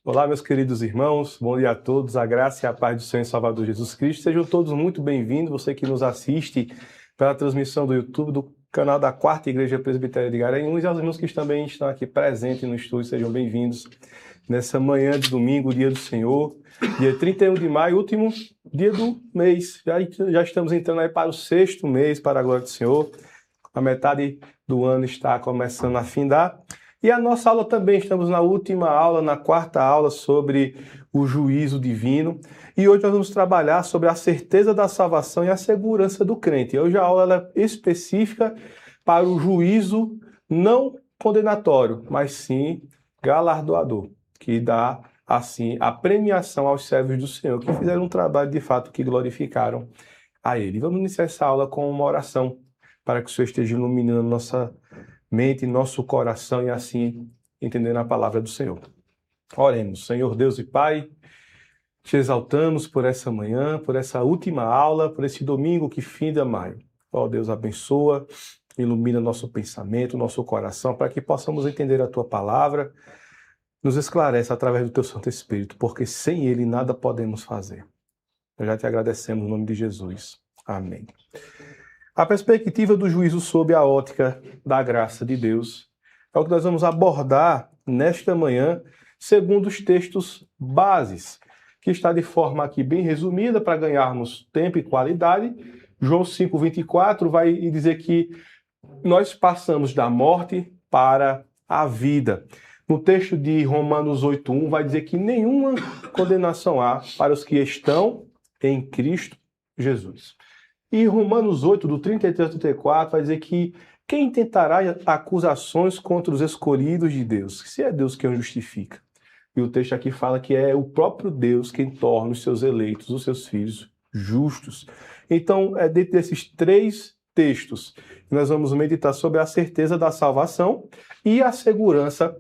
Olá, meus queridos irmãos, bom dia a todos, a graça e a paz do Senhor e Salvador Jesus Cristo. Sejam todos muito bem-vindos, você que nos assiste pela transmissão do YouTube, do canal da Quarta Igreja Presbiteriana de Garanhuns, e aos irmãos que também estão aqui presentes no estúdio, sejam bem-vindos nessa manhã de domingo, dia do Senhor, dia 31 de maio, último dia do mês. Já estamos entrando aí para o 6º mês, para a glória do Senhor. A metade do ano está começando a findar. E a nossa aula também, estamos na última aula, na 4ª aula sobre o juízo divino. E hoje nós vamos trabalhar sobre a certeza da salvação e a segurança do crente. Hoje a aula ela é específica para o juízo não condenatório, mas sim galardoador, que dá, assim, a premiação aos servos do Senhor, que fizeram um trabalho de fato que glorificaram a Ele. Vamos iniciar essa aula com uma oração, para que o Senhor esteja iluminando nossa mente, nosso coração e assim entendendo a palavra do Senhor. Oremos. Senhor Deus e Pai, te exaltamos por essa manhã, por essa última aula, por esse domingo que finda maio. Ó Deus, abençoa, ilumina nosso pensamento, nosso coração, para que possamos entender a Tua palavra. Nos esclarece através do Teu Santo Espírito, porque sem Ele nada podemos fazer. Nós já te agradecemos no nome de Jesus. Amém. A perspectiva do juízo sob a ótica da graça de Deus é o que nós vamos abordar nesta manhã, segundo os textos bases, que está de forma aqui bem resumida para ganharmos tempo e qualidade. João 5:24 vai dizer que nós passamos da morte para a vida. No texto de Romanos 8:1 vai dizer que nenhuma condenação há para os que estão em Cristo Jesus. E Romanos 8, do 33 ao 34, vai dizer que quem tentará acusações contra os escolhidos de Deus? Se é Deus quem os justifica. E o texto aqui fala que é o próprio Deus quem torna os seus eleitos, os seus filhos, justos. Então, é dentro desses 3 textos que nós vamos meditar sobre a certeza da salvação e a segurança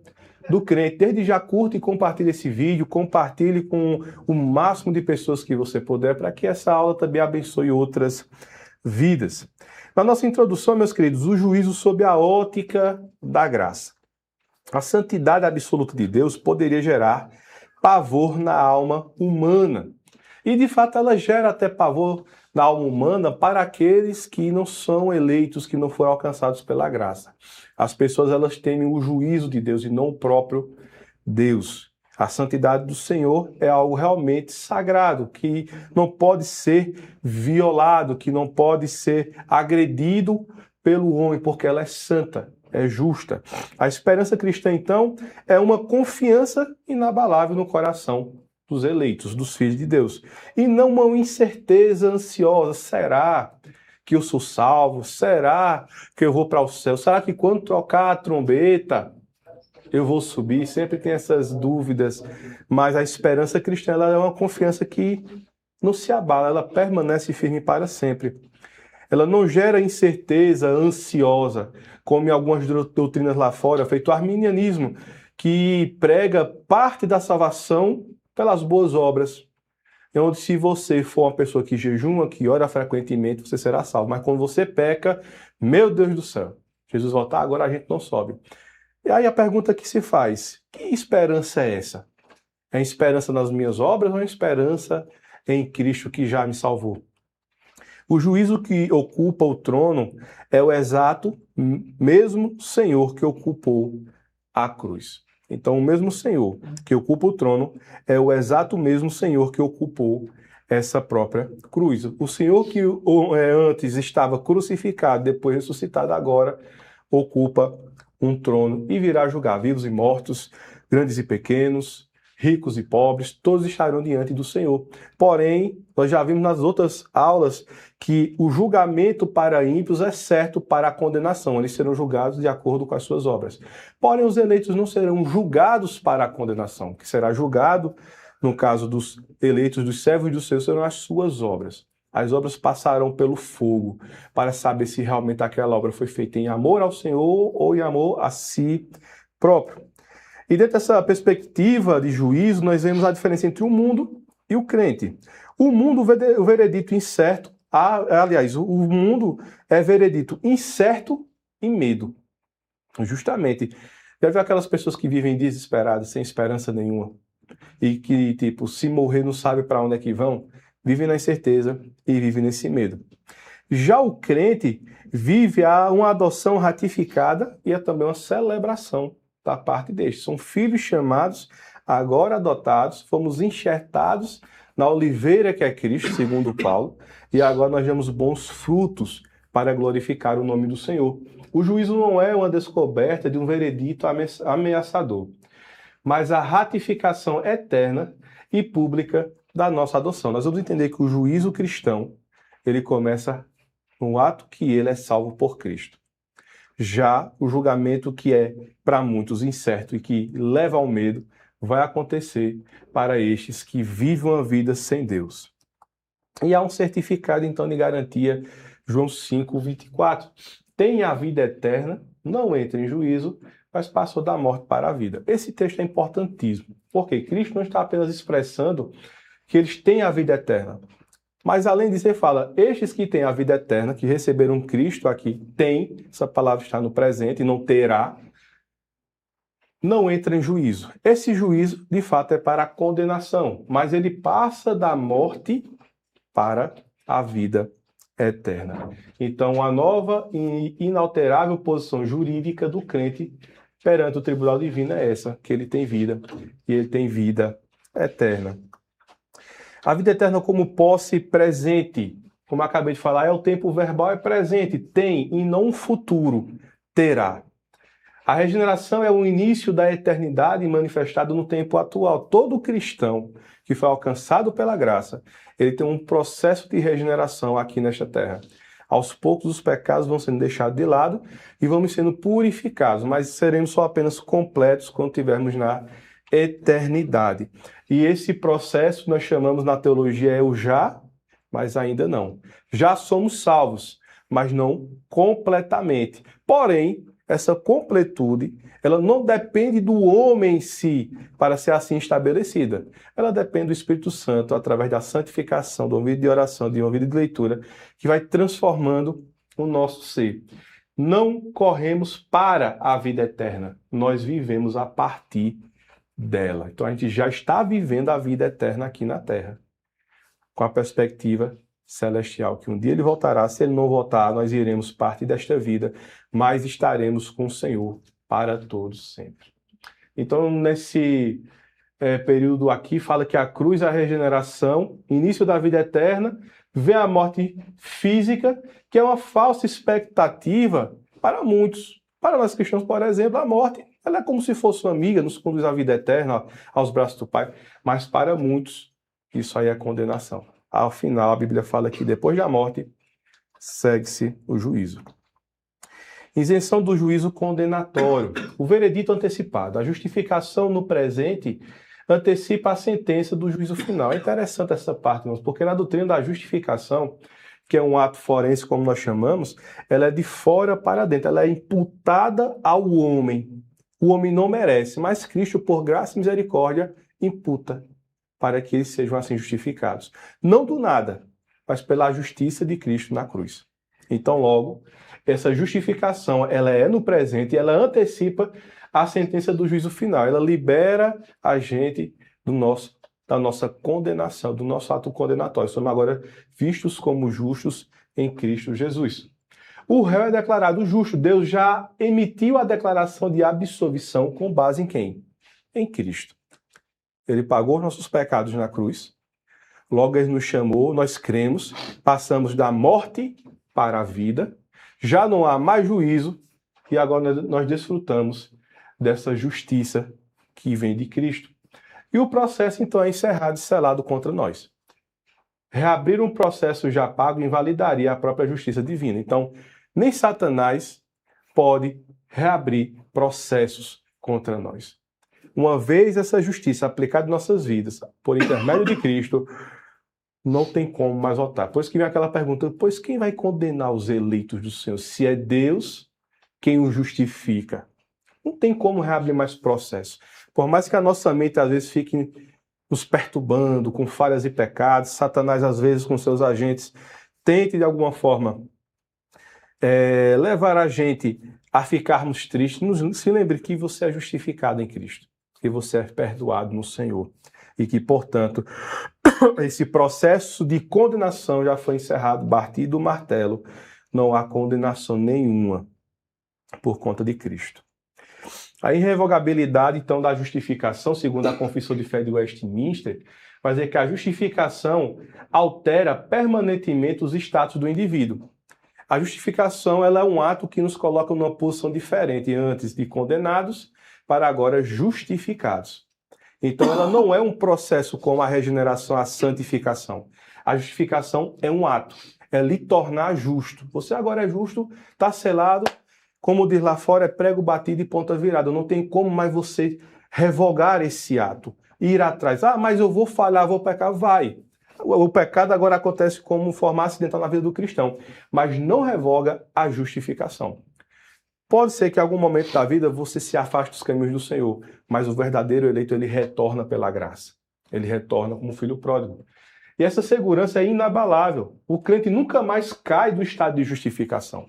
do crente. Desde já curta e compartilhe esse vídeo, compartilhe com o máximo de pessoas que você puder, para que essa aula também abençoe outras vidas. Na nossa introdução, meus queridos, o juízo sob a ótica da graça. A santidade absoluta de Deus poderia gerar pavor na alma humana. E, de fato, ela gera até pavor na alma humana para aqueles que não são eleitos, que não foram alcançados pela graça. As pessoas, elas temem o juízo de Deus e não o próprio Deus. A santidade do Senhor é algo realmente sagrado, que não pode ser violado, que não pode ser agredido pelo homem, porque ela é santa, é justa. A esperança cristã, então, é uma confiança inabalável no coração dos eleitos, dos filhos de Deus. E não uma incerteza ansiosa. Será que eu sou salvo? Será que eu vou para o céu? Será que quando trocar a trombeta eu vou subir? Sempre tem essas dúvidas. Mas a esperança cristã ela é uma confiança que não se abala, ela permanece firme para sempre. Ela não gera incerteza ansiosa, como em algumas doutrinas lá fora, feito o arminianismo, que prega parte da salvação pelas boas obras. Onde se você for uma pessoa que jejuma, que ora frequentemente, você será salvo. Mas quando você peca, meu Deus do céu, Jesus voltar, agora a gente não sobe. E aí a pergunta que se faz, que esperança é essa? É esperança nas minhas obras ou é esperança em Cristo que já me salvou? O juízo que ocupa o trono é o exato mesmo Senhor que ocupou a cruz. Então, o mesmo Senhor que ocupa o trono é o exato mesmo Senhor que ocupou essa própria cruz. O Senhor que antes estava crucificado, depois ressuscitado, agora ocupa um trono e virá julgar vivos e mortos, grandes e pequenos, ricos e pobres, todos estarão diante do Senhor. Porém, nós já vimos nas outras aulas que o julgamento para ímpios é certo para a condenação. Eles serão julgados de acordo com as suas obras. Porém, os eleitos não serão julgados para a condenação. O que será julgado, no caso dos eleitos, dos servos do Senhor, serão as suas obras. As obras passarão pelo fogo para saber se realmente aquela obra foi feita em amor ao Senhor ou em amor a si próprio. E dentro dessa perspectiva de juízo, nós vemos a diferença entre o mundo e o crente. O mundo, o veredito incerto, aliás, o mundo é veredito incerto e medo. Justamente. Já viu aquelas pessoas que vivem desesperadas, sem esperança nenhuma? e que, tipo, se morrer não sabe para onde é que vão, vivem na incerteza e vivem nesse medo. Já o crente vive uma adoção ratificada e é também uma celebração da parte destes. São filhos chamados, agora adotados, fomos enxertados na oliveira que é Cristo, segundo Paulo, e agora nós damos bons frutos para glorificar o nome do Senhor. O juízo não é uma descoberta de um veredito ameaçador, mas a ratificação eterna e pública da nossa adoção. Nós vamos entender que o juízo cristão, ele começa no ato que ele é salvo por Cristo. Já o julgamento que é para muitos incerto e que leva ao medo, vai acontecer para estes que vivem uma vida sem Deus. E há um certificado, então, de garantia, João 5:24. Tem a vida eterna, não entra em juízo, mas passou da morte para a vida. Esse texto é importantíssimo, porque Cristo não está apenas expressando que eles têm a vida eterna, mas além disso ele fala, estes que têm a vida eterna, que receberam Cristo aqui, têm, essa palavra está no presente, não terá, não entra em juízo. Esse juízo, de fato, é para a condenação, mas ele passa da morte para a vida eterna. Então, a nova e inalterável posição jurídica do crente perante o tribunal divino é essa, que ele tem vida, e ele tem vida eterna. A vida eterna como posse presente, como acabei de falar, é o tempo verbal, é presente, tem e não futuro, terá. A regeneração é o início da eternidade manifestado no tempo atual. Todo cristão que foi alcançado pela graça, ele tem um processo de regeneração aqui nesta terra. Aos poucos os pecados vão sendo deixados de lado e vamos sendo purificados, mas seremos só apenas completos quando estivermos na eternidade. E esse processo nós chamamos na teologia é o já, mas ainda não. Já somos salvos, mas não completamente. Porém, essa completude, ela não depende do homem em si para ser assim estabelecida. Ela depende do Espírito Santo através da santificação, do ouvido de oração, de ouvido de leitura, que vai transformando o nosso ser. Não corremos para a vida eterna, nós vivemos a partir dela. Então a gente já está vivendo a vida eterna aqui na Terra, com a perspectiva celestial, que um dia ele voltará, se ele não voltar, nós iremos parte desta vida, mas estaremos com o Senhor para todos sempre. Então, nesse período aqui, fala que a cruz é a regeneração, início da vida eterna, vem a morte física, que é uma falsa expectativa para muitos. Para nós cristãos, por exemplo, a morte ela é como se fosse uma amiga, nos conduz à vida eterna, aos braços do Pai, mas para muitos, isso aí é condenação. Ao final, a Bíblia fala que depois da morte, segue-se o juízo. Isenção do juízo condenatório. O veredito antecipado. A justificação no presente antecipa a sentença do juízo final. É interessante essa parte, porque na doutrina da justificação, que é um ato forense, como nós chamamos, ela é de fora para dentro. Ela é imputada ao homem. O homem não merece, mas Cristo, por graça e misericórdia, imputa para que eles sejam assim justificados. Não do nada, mas pela justiça de Cristo na cruz. Então, logo, essa justificação, ela é no presente e ela antecipa a sentença do juízo final. Ela libera a gente da nossa condenação, do nosso ato condenatório. Somos agora vistos como justos em Cristo Jesus. O réu é declarado justo. Deus já emitiu a declaração de absolvição com base em quem? Em Cristo. Ele pagou nossos pecados na cruz, logo ele nos chamou, nós cremos, passamos da morte para a vida, já não há mais juízo e agora nós desfrutamos dessa justiça que vem de Cristo. E o processo então é encerrado e selado contra nós. Reabrir um processo já pago invalidaria a própria justiça divina. Então, nem Satanás pode reabrir processos contra nós. Uma vez essa justiça aplicada em nossas vidas, por intermédio de Cristo, não tem como mais voltar. Por isso que vem aquela pergunta, pois quem vai condenar os eleitos do Senhor? Se é Deus quem os justifica. Não tem como reabrir mais processo. Por mais que a nossa mente às vezes fique nos perturbando com falhas e pecados, Satanás às vezes com seus agentes tente de alguma forma levar a gente a ficarmos tristes, se lembre que você é justificado em Cristo. e você é perdoado no Senhor. E que, portanto, esse processo de condenação já foi encerrado, batido o martelo, não há condenação nenhuma por conta de Cristo. A irrevogabilidade, então, da justificação, segundo a Confissão de Fé de Westminster, vai dizer que a justificação altera permanentemente os status do indivíduo. A justificação ela é um ato que nos coloca numa posição diferente, antes de condenados, para agora justificados. Então, ela não é um processo como a regeneração, a santificação. A justificação é um ato, é lhe tornar justo. Você agora é justo, está selado, como diz lá fora, é prego batido e ponta virada. Não tem como mais você revogar esse ato, ir atrás. Ah, mas eu vou falhar, vou pecar. Vai. O pecado agora acontece como forma acidental na vida do cristão, mas não revoga a justificação. Pode ser que em algum momento da vida você se afaste dos caminhos do Senhor, mas o verdadeiro eleito, ele retorna pela graça. Ele retorna como filho pródigo. E essa segurança é inabalável. O crente nunca mais cai do estado de justificação.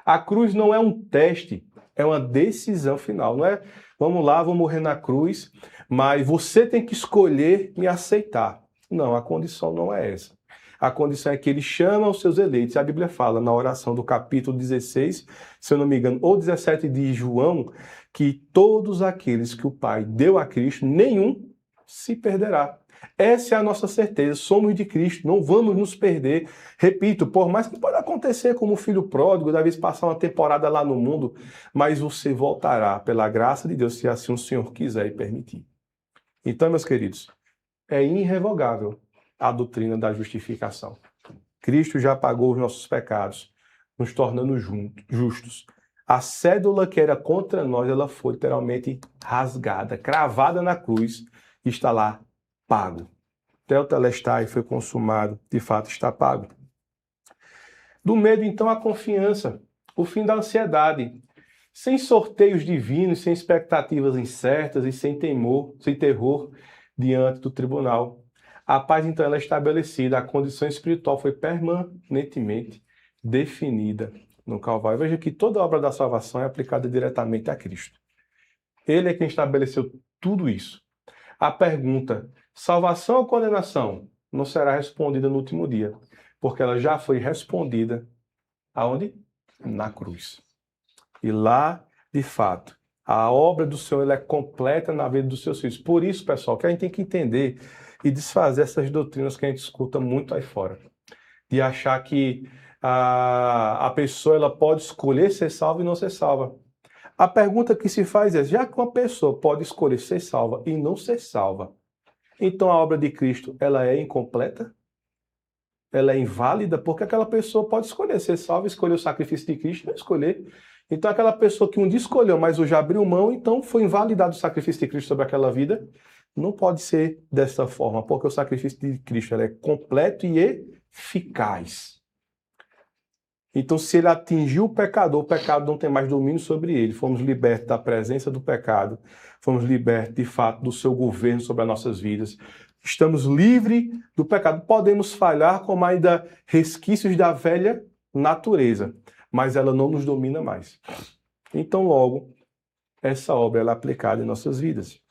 A cruz não é um teste, é uma decisão final. Não é, vamos lá, vou morrer na cruz, mas você tem que escolher me aceitar. Não, a condição não é essa. A condição é que ele chama os seus eleitos. A Bíblia fala na oração do capítulo 16, se eu não me engano, ou 17 de João, que todos aqueles que o Pai deu a Cristo, nenhum se perderá. Essa é a nossa certeza, somos de Cristo, não vamos nos perder. Repito, por mais que pode acontecer como o filho pródigo, da vez passar uma temporada lá no mundo, mas você voltará pela graça de Deus, se assim o Senhor quiser e permitir. Então, meus queridos, é irrevogável a doutrina da justificação. Cristo já pagou os nossos pecados, nos tornando justos. A cédula que era contra nós, ela foi literalmente rasgada, cravada na cruz, e está lá pago. Tetelestai foi consumado, de fato está pago. Do medo, então, a confiança, o fim da ansiedade. Sem sorteios divinos, sem expectativas incertas e sem temor, sem terror diante do tribunal. A paz, então, ela é estabelecida, a condição espiritual foi permanentemente definida no Calvário. Veja que toda a obra da salvação é aplicada diretamente a Cristo. Ele é quem estabeleceu tudo isso. A pergunta, salvação ou condenação, não será respondida no último dia, porque ela já foi respondida aonde? Na cruz. E lá, de fato, a obra do Senhor ela é completa na vida dos seus filhos. Por isso, pessoal, que a gente tem que entender e desfazer essas doutrinas que a gente escuta muito aí fora. De achar que a pessoa ela pode escolher ser salva e não ser salva. A pergunta que se faz é, já que uma pessoa pode escolher ser salva e não ser salva, então a obra de Cristo ela é incompleta? Ela é inválida? Porque aquela pessoa pode escolher ser salva, escolher o sacrifício de Cristo, não escolher. Então aquela pessoa que um dia escolheu, mas hoje abriu mão, então foi invalidado o sacrifício de Cristo sobre aquela vida. Não pode ser dessa forma, porque o sacrifício de Cristo ela é completo e eficaz. Então, se ele atingiu o pecador não tem mais domínio sobre ele. Fomos libertos da presença do pecado, fomos libertos, de fato, do seu governo sobre as nossas vidas. Estamos livres do pecado. Podemos falhar como ainda resquícios da velha natureza, mas ela não nos domina mais. Então, logo, essa obra ela é aplicada em nossas vidas.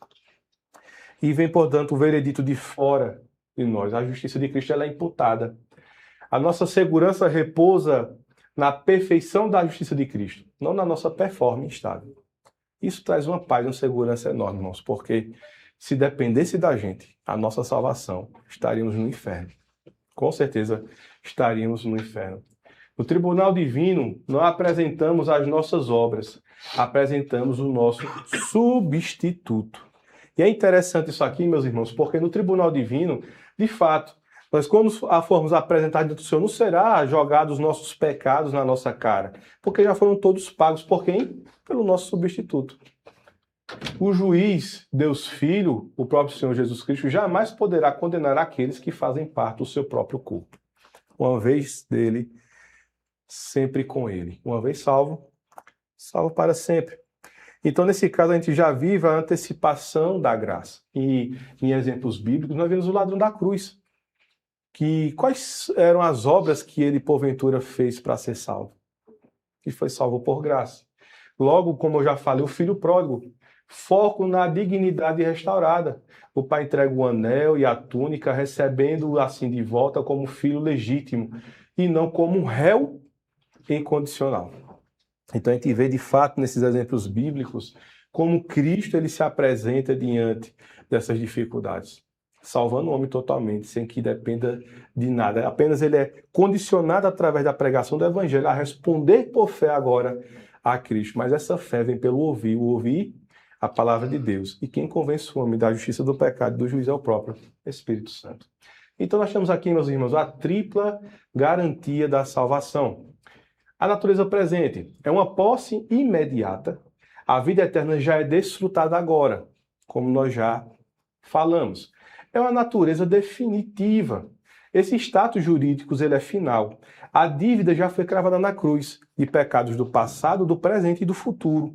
E vem, portanto, o veredito de fora de nós. A justiça de Cristo ela é imputada. A nossa segurança repousa na perfeição da justiça de Cristo, não na nossa performance instável. Isso traz uma paz e uma segurança enorme, irmãos, porque se dependesse da gente, a nossa salvação, estaríamos no inferno. Com certeza estaríamos no inferno. No tribunal divino, não apresentamos as nossas obras, apresentamos o nosso substituto. E é interessante isso aqui, meus irmãos, porque no tribunal divino, de fato, nós, quando formos apresentados diante do Senhor, não será jogados os nossos pecados na nossa cara, porque já foram todos pagos por quem? Pelo nosso substituto. O juiz, Deus Filho, o próprio Senhor Jesus Cristo, jamais poderá condenar aqueles que fazem parte do seu próprio corpo. Uma vez dele, sempre com ele. Uma vez salvo, salvo para sempre. Então, nesse caso, a gente já vive a antecipação da graça. E em exemplos bíblicos, nós vemos o ladrão da cruz. Quais eram as obras que ele, porventura, fez para ser salvo? E foi salvo por graça. Logo, como eu já falei, o filho pródigo Foco na dignidade restaurada. O pai entrega o anel e a túnica, recebendo assim de volta como filho legítimo e não como um réu incondicional. Então a gente vê de fato nesses exemplos bíblicos como Cristo ele se apresenta diante dessas dificuldades, salvando o homem totalmente, sem que dependa de nada. Apenas ele é condicionado através da pregação do evangelho a responder por fé agora a Cristo. Mas essa fé vem pelo ouvir a palavra de Deus. E quem convence o homem da justiça, do pecado e do juízo é o próprio Espírito Santo. Então nós temos aqui, meus irmãos, a tripla garantia da salvação. A natureza presente é uma posse imediata. A vida eterna já é desfrutada agora, como nós já falamos. É uma natureza definitiva. Esse status jurídico ele é final. A dívida já foi cravada na cruz, de pecados do passado, do presente e do futuro.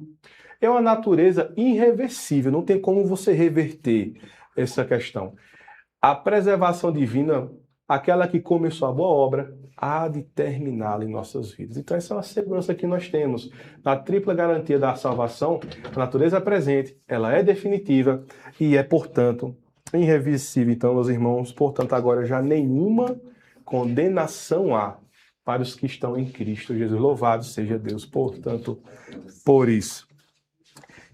É uma natureza irreversível, não tem como você reverter essa questão. A preservação divina, aquela que começou a boa obra, há de terminá-la em nossas vidas. Então essa é uma segurança que nós temos. Na tripla garantia da salvação, a natureza é presente, ela é definitiva e é, portanto, irreversível. Então, meus irmãos, portanto, agora já nenhuma condenação há para os que estão em Cristo Jesus. Louvado seja Deus, portanto, por isso.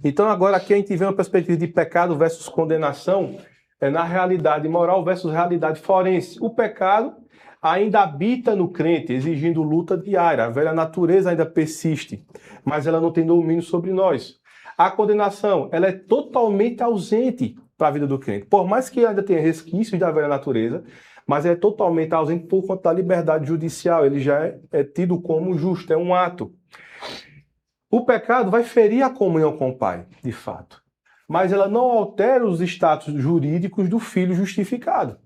Então, agora aqui a gente vê uma perspectiva de pecado versus condenação, na realidade moral versus realidade forense. O pecado ainda habita no crente, exigindo luta diária. A velha natureza ainda persiste, mas ela não tem domínio sobre nós. A condenação, ela é totalmente ausente para a vida do crente. Por mais que ainda tenha resquícios da velha natureza, mas é totalmente ausente por conta da liberdade judicial. Ele já é tido como justo, é um ato. O pecado vai ferir a comunhão com o Pai, de fato. Mas ela não altera os status jurídicos do filho justificado.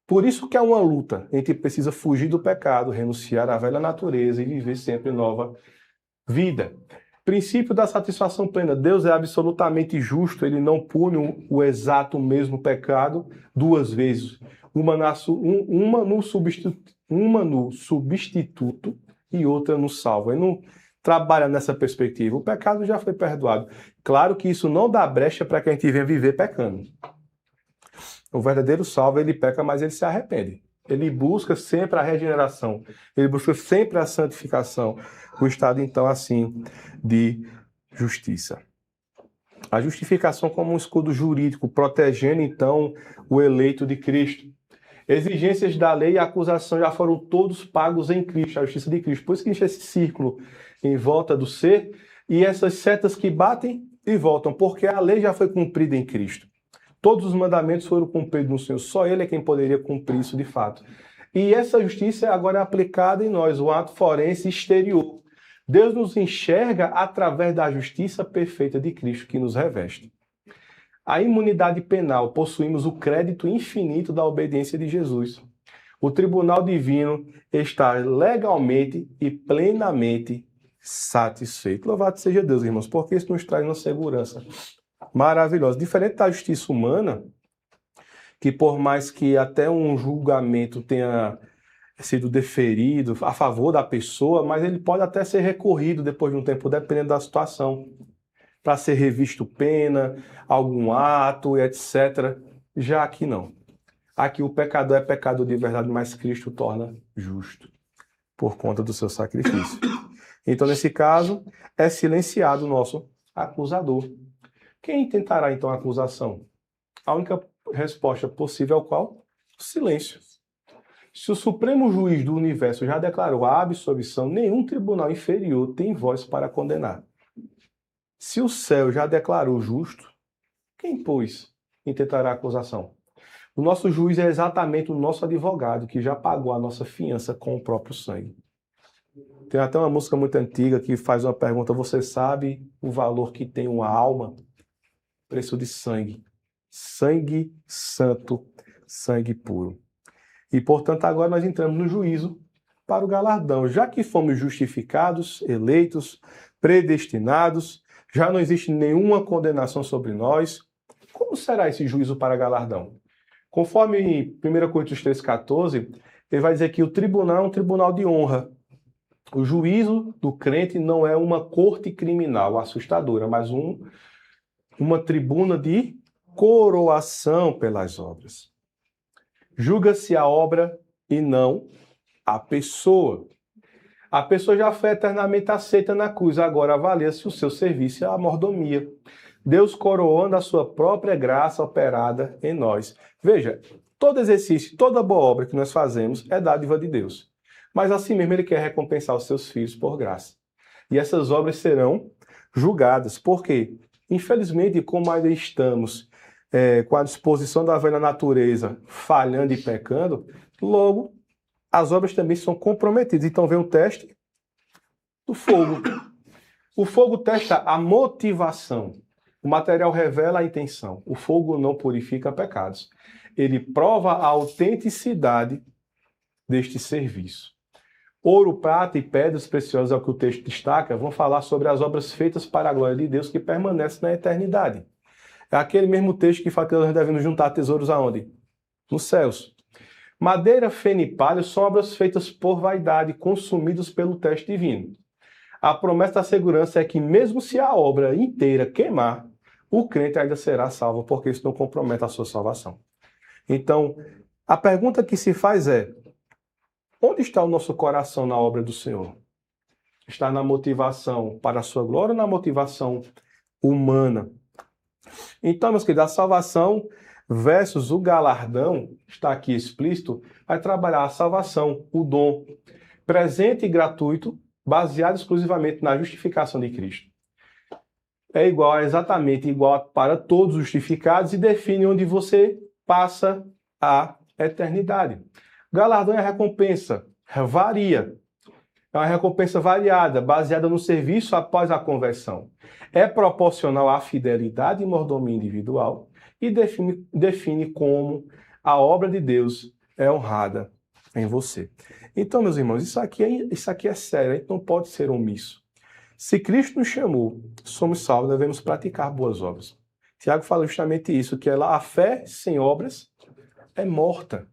Por isso que há uma luta. A gente precisa fugir do pecado, renunciar à velha natureza e viver sempre nova vida. Princípio da satisfação plena. Deus é absolutamente justo, ele não pune o exato mesmo pecado duas vezes. Uma no substituto e outra no salvo. Ele não trabalha nessa perspectiva. O pecado já foi perdoado. Claro que isso não dá brecha para que a gente venha viver pecando. O verdadeiro salvo, ele peca, mas ele se arrepende. Ele busca sempre a regeneração. Ele busca sempre a santificação. O estado, então, assim, de justiça. A justificação como um escudo jurídico, protegendo, então, o eleito de Cristo. Exigências da lei e a acusação já foram todos pagos em Cristo, a justiça de Cristo. Por isso que existe esse círculo em volta do ser e essas setas que batem e voltam, porque a lei já foi cumprida em Cristo. Todos os mandamentos foram cumpridos no Senhor. Só Ele é quem poderia cumprir isso de fato. E essa justiça agora é aplicada em nós, o ato forense exterior. Deus nos enxerga através da justiça perfeita de Cristo que nos reveste. A imunidade penal, possuímos o crédito infinito da obediência de Jesus. O tribunal divino está legalmente e plenamente satisfeito. Louvado seja Deus, irmãos, porque isso nos traz uma segurança maravilhosa. Diferente da justiça humana, que por mais que até um julgamento tenha sido deferido a favor da pessoa, mas ele pode até ser recorrido depois de um tempo, dependendo da situação, para ser revisto pena, algum ato, etc. Já aqui não. Aqui o pecador é pecador de verdade, mas Cristo o torna justo por conta do seu sacrifício. Então, nesse caso, é silenciado o nosso acusador. Quem tentará, então, a acusação? A única resposta possível é o qual? O silêncio. Se o Supremo Juiz do Universo já declarou a absolvição, nenhum tribunal inferior tem voz para condenar. Se o céu já declarou justo, quem, pois, intentará a acusação? O nosso juiz é exatamente o nosso advogado, que já pagou a nossa fiança com o próprio sangue. Tem até uma música muito antiga que faz uma pergunta: você sabe o valor que tem uma alma? Preço de sangue. Sangue santo, sangue puro. E, portanto, agora nós entramos no juízo para o galardão. Já que fomos justificados, eleitos, predestinados, já não existe nenhuma condenação sobre nós, como será esse juízo para galardão? Conforme 1 Coríntios 3,14, ele vai dizer que o tribunal é um tribunal de honra. O juízo do crente não é uma corte criminal assustadora, mas um uma tribuna de coroação pelas obras. Julga-se a obra e não a pessoa. A pessoa já foi eternamente aceita na cruz, agora avalia-se o seu serviço e a mordomia. Deus coroando a sua própria graça operada em nós. Veja, todo exercício, toda boa obra que nós fazemos é dádiva de Deus. Mas assim mesmo Ele quer recompensar os seus filhos por graça. E essas obras serão julgadas. Por quê? Infelizmente, como ainda estamos com a disposição da velha natureza falhando e pecando, logo as obras também são comprometidas. Então vem o teste do fogo. O fogo testa a motivação. O material revela a intenção. O fogo não purifica pecados. Ele prova a autenticidade deste serviço. Ouro, prata e pedras preciosas, é o que o texto destaca, vão falar sobre as obras feitas para a glória de Deus que permanecem na eternidade. É aquele mesmo texto que fala que nós devemos juntar tesouros aonde? Nos céus. Madeira, feno e palha são obras feitas por vaidade, consumidas pelo teste divino. A promessa da segurança é que mesmo se a obra inteira queimar, o crente ainda será salvo, porque isso não compromete a sua salvação. Então, a pergunta que se faz é: onde está o nosso coração na obra do Senhor? Está na motivação para a sua glória ou na motivação humana? Então, meus queridos, a salvação versus o galardão, está aqui explícito, vai trabalhar a salvação, o dom, presente e gratuito, baseado exclusivamente na justificação de Cristo. É exatamente igual para todos os justificados e define onde você passa a eternidade. O galardão é a recompensa, varia. É uma recompensa variada, baseada no serviço após a conversão. É proporcional à fidelidade e mordomia individual e define como a obra de Deus é honrada em você. Então, meus irmãos, isso aqui é sério, a gente não pode ser omisso. Se Cristo nos chamou, somos salvos, devemos praticar boas obras. Tiago fala justamente isso, que a fé sem obras é morta.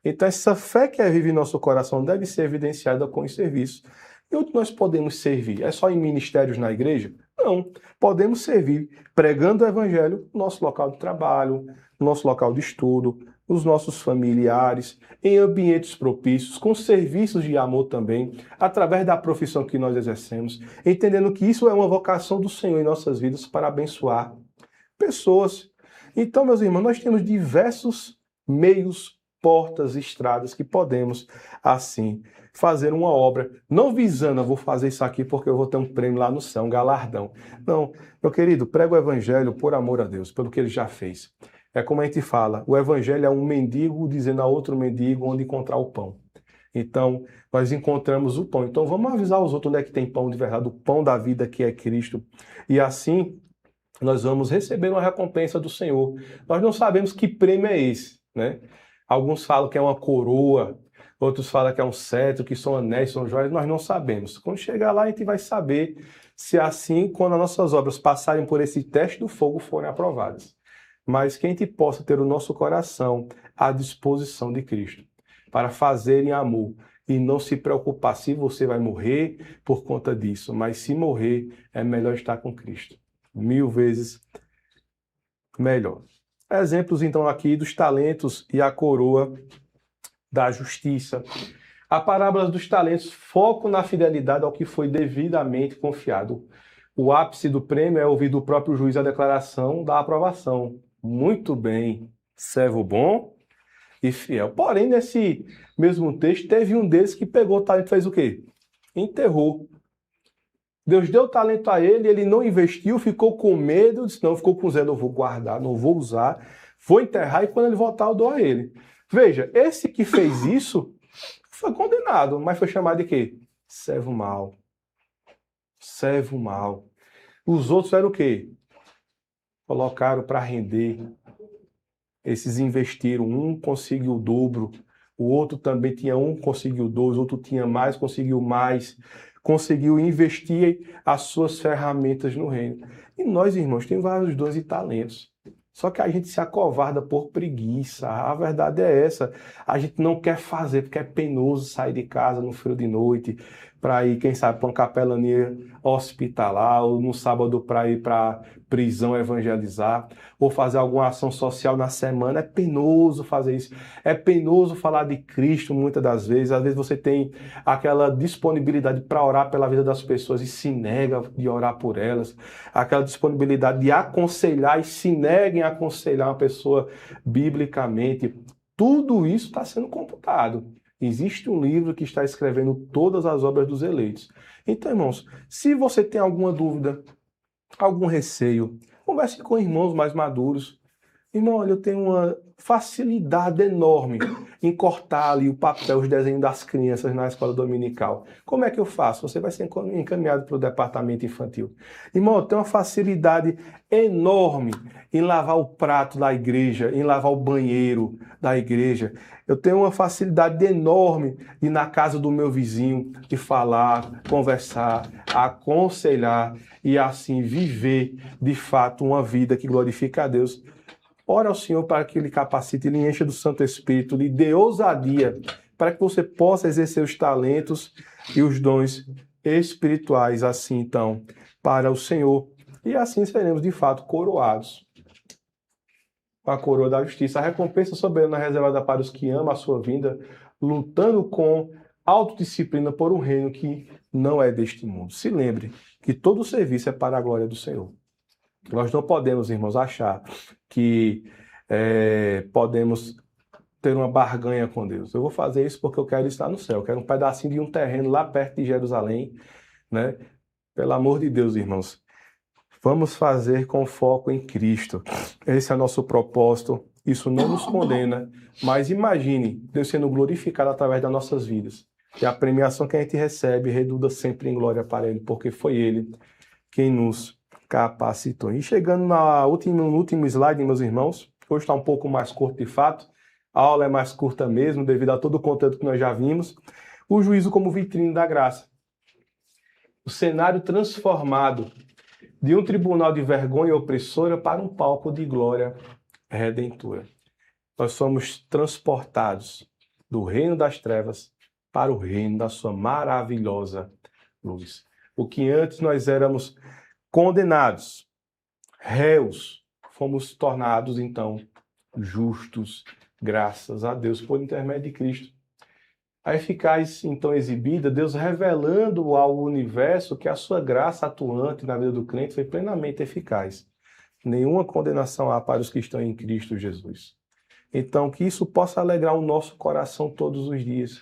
Então, essa fé que é viva em nosso coração deve ser evidenciada com os serviços. E onde nós podemos servir? É só em ministérios na igreja? Não. Podemos servir pregando o evangelho no nosso local de trabalho, no nosso local de estudo, nos nossos familiares, em ambientes propícios, com serviços de amor também, através da profissão que nós exercemos, entendendo que isso é uma vocação do Senhor em nossas vidas para abençoar pessoas. Então, meus irmãos, nós temos diversos meios, portas, estradas que podemos, assim, fazer uma obra, não visando, eu vou fazer isso aqui porque eu vou ter um prêmio lá no céu, um galardão. Não, meu querido, prega o evangelho por amor a Deus, pelo que ele já fez. É como a gente fala, o evangelho é um mendigo dizendo a outro mendigo onde encontrar o pão. Então, nós encontramos o pão. Então, vamos avisar os outros onde é que tem pão de verdade, o pão da vida que é Cristo. E assim, nós vamos receber uma recompensa do Senhor. Nós não sabemos que prêmio é esse, né? Alguns falam que é uma coroa, outros falam que é um cetro, que são anéis, são joias, nós não sabemos. Quando chegar lá, a gente vai saber se assim, quando as nossas obras passarem por esse teste do fogo, forem aprovadas. Mas que a gente possa ter o nosso coração à disposição de Cristo, para fazer em amor e não se preocupar se você vai morrer por conta disso, mas se morrer, é melhor estar com Cristo. 1000 vezes melhor. Exemplos, então, aqui dos talentos e a coroa da justiça. A parábola dos talentos, foco na fidelidade ao que foi devidamente confiado. O ápice do prêmio é ouvir do próprio juiz a declaração da aprovação. Muito bem, servo bom e fiel. Porém, nesse mesmo texto, teve um deles que pegou o talento e fez o quê? Enterrou. Deus deu o talento a ele, ele não investiu, ficou com medo, disse, não, ficou com zelo, eu vou guardar, não vou usar, vou enterrar e quando ele voltar eu dou a ele. Veja, esse que fez isso foi condenado, mas foi chamado de quê? Servo mau. Servo mau. Os outros eram o quê? Colocaram para render. Esses investiram, um conseguiu o dobro, o outro também tinha um, conseguiu dois, o outro tinha mais, conseguiu mais. Conseguiu investir as suas ferramentas no reino. E nós, irmãos, temos vários dons e talentos. Só que a gente se acovarda por preguiça. A verdade é essa. A gente não quer fazer porque é penoso sair de casa no frio de noite, para ir, quem sabe, para uma capelania hospitalar, ou no sábado para ir para prisão evangelizar, ou fazer alguma ação social na semana. É penoso fazer isso. É penoso falar de Cristo muitas das vezes. Às vezes você tem aquela disponibilidade para orar pela vida das pessoas e se nega de orar por elas. Aquela disponibilidade de aconselhar e se nega em aconselhar uma pessoa biblicamente. Tudo isso está sendo computado. Existe um livro que está escrevendo todas as obras dos eleitos. Então, irmãos, se você tem alguma dúvida, algum receio, converse com irmãos mais maduros. Irmão, olha, eu tenho uma facilidade enorme em cortar ali o papel, os desenhos das crianças na escola dominical. Como é que eu faço? Você vai ser encaminhado para o departamento infantil. Irmão, eu tenho uma facilidade enorme em lavar o prato da igreja, em lavar o banheiro da igreja. Eu tenho uma facilidade enorme de ir na casa do meu vizinho, de falar, conversar, aconselhar e assim viver de fato uma vida que glorifica a Deus. Ora ao Senhor para que Ele capacite, Ele encha do Santo Espírito, lhe dê ousadia para que você possa exercer os talentos e os dons espirituais, assim então, para o Senhor. E assim seremos de fato coroados com a coroa da justiça, a recompensa soberana reservada para os que amam a sua vinda, lutando com autodisciplina por um reino que não é deste mundo. Se lembre que todo o serviço é para a glória do Senhor. Nós não podemos, irmãos, achar que podemos ter uma barganha com Deus. Eu vou fazer isso porque eu quero estar no céu, eu quero um pedacinho de um terreno lá perto de Jerusalém, né? Pelo amor de Deus, irmãos. Vamos fazer com foco em Cristo. Esse é o nosso propósito. Isso não nos condena, mas imagine Deus sendo glorificado através das nossas vidas. E a premiação que a gente recebe redunda sempre em glória para Ele, porque foi Ele quem nos capacitou. E chegando no último slide, meus irmãos, hoje está um pouco mais curto de fato, a aula é mais curta mesmo, devido a todo o conteúdo que nós já vimos. O juízo como vitrine da graça. O cenário transformado de um tribunal de vergonha opressora para um palco de glória redentora. Nós somos transportados do reino das trevas para o reino da sua maravilhosa luz. O que antes nós éramos condenados, réus, fomos tornados então justos, graças a Deus, por intermédio de Cristo. A eficaz, então, exibida, Deus revelando ao universo que a sua graça atuante na vida do crente foi plenamente eficaz. Nenhuma condenação há para os que estão em Cristo Jesus. Então, que isso possa alegrar o nosso coração todos os dias.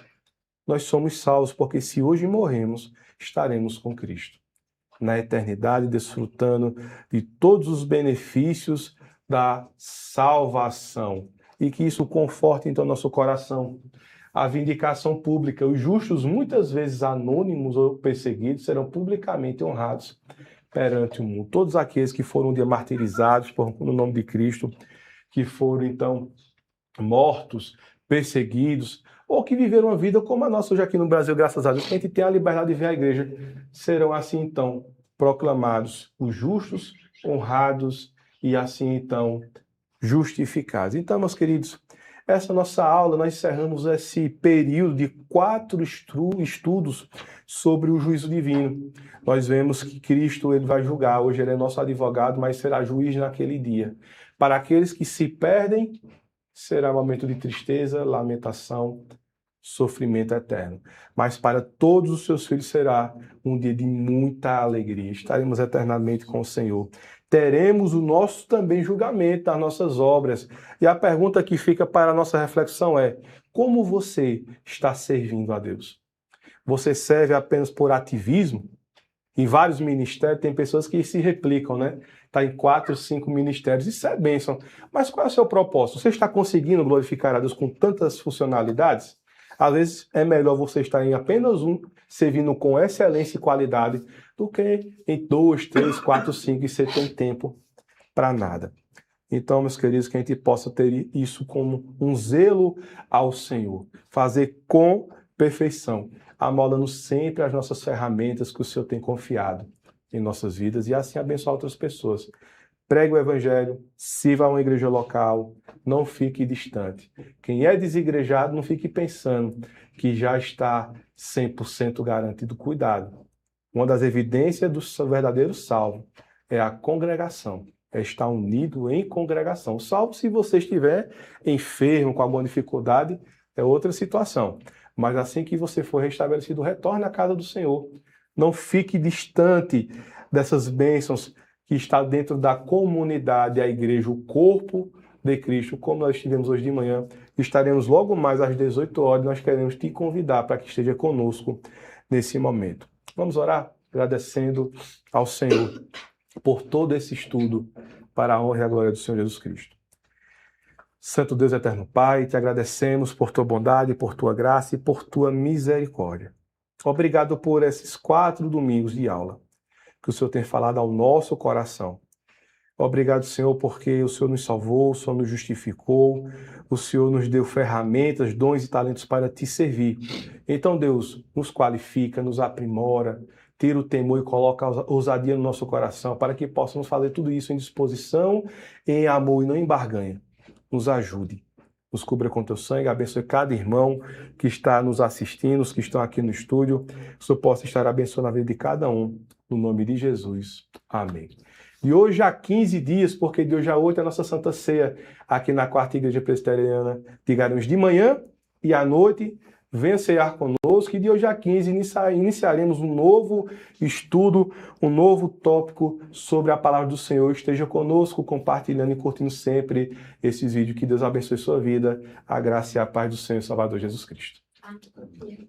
Nós somos salvos porque se hoje morremos, estaremos com Cristo. Na eternidade, desfrutando de todos os benefícios da salvação. E que isso conforte, então, nosso coração. A vindicação pública. Os justos, muitas vezes anônimos ou perseguidos, serão publicamente honrados perante o mundo. Todos aqueles que foram um dia martirizados no nome de Cristo, que foram, então, mortos, perseguidos, ou que viveram uma vida como a nossa hoje aqui no Brasil, graças a Deus, que a gente tem a liberdade de vir à igreja, serão assim, então, proclamados os justos, honrados e assim, então, justificados. Então, meus queridos, essa nossa aula, nós encerramos esse período de 4 estudos sobre o juízo divino. Nós vemos que Cristo ele vai julgar, hoje ele é nosso advogado, mas será juiz naquele dia. Para aqueles que se perdem, será um momento de tristeza, lamentação, sofrimento eterno. Mas para todos os seus filhos será um dia de muita alegria. Estaremos eternamente com o Senhor. Teremos o nosso também julgamento das nossas obras. E a pergunta que fica para a nossa reflexão é: como você está servindo a Deus? Você serve apenas por ativismo? Em vários ministérios tem pessoas que se replicam, né? Está em 4, 5 ministérios, isso é bênção. Mas qual é o seu propósito? Você está conseguindo glorificar a Deus com tantas funcionalidades? Às vezes é melhor você estar em apenas um, servindo com excelência e qualidade, do que em 2, 3, 4, 5 e você tem tempo para nada. Então, meus queridos, que a gente possa ter isso como um zelo ao Senhor, fazer com perfeição, amoldando sempre as nossas ferramentas que o Senhor tem confiado em nossas vidas e assim abençoar outras pessoas. pregue o evangelho, sirva a uma igreja local, não fique distante. Quem é desigrejado, não fique pensando que já está 100% garantido. Cuidado. Uma das evidências do verdadeiro salvo é a congregação, é estar unido em congregação. Salvo se você estiver enfermo, com alguma dificuldade, é outra situação. Mas assim que você for restabelecido, retorne à casa do Senhor. Não fique distante dessas bênçãos que está dentro da comunidade, a igreja, o corpo de Cristo, como nós estivemos hoje de manhã. Estaremos logo mais às 18 horas, nós queremos te convidar para que esteja conosco nesse momento. Vamos orar, agradecendo ao Senhor por todo esse estudo para a honra e a glória do Senhor Jesus Cristo. Santo Deus eterno Pai, te agradecemos por tua bondade, por tua graça e por tua misericórdia. Obrigado por esses 4 domingos de aula que o Senhor tem falado ao nosso coração. Obrigado, Senhor, porque o Senhor nos salvou, o Senhor nos justificou, o Senhor nos deu ferramentas, dons e talentos para te servir. Então, Deus, nos qualifica, nos aprimora, tira o temor e coloca a ousadia no nosso coração para que possamos fazer tudo isso em disposição, em amor e não em barganha. Nos ajude, nos cubra com teu sangue, abençoe cada irmão que está nos assistindo, os que estão aqui no estúdio, que o Senhor possa estar abençoando a vida de cada um, no nome de Jesus. Amém. E hoje há 15 dias, porque de hoje a 8 é a nossa Santa Ceia, aqui na Quarta Igreja Presbiteriana de Garanhuns, de manhã e à noite, venha cear conosco, e de hoje a 15 iniciaremos um novo estudo, um novo tópico sobre a palavra do Senhor. Esteja conosco, compartilhando e curtindo sempre esses vídeos. Que Deus abençoe sua vida, a graça e a paz do Senhor e Salvador Jesus Cristo. Amém.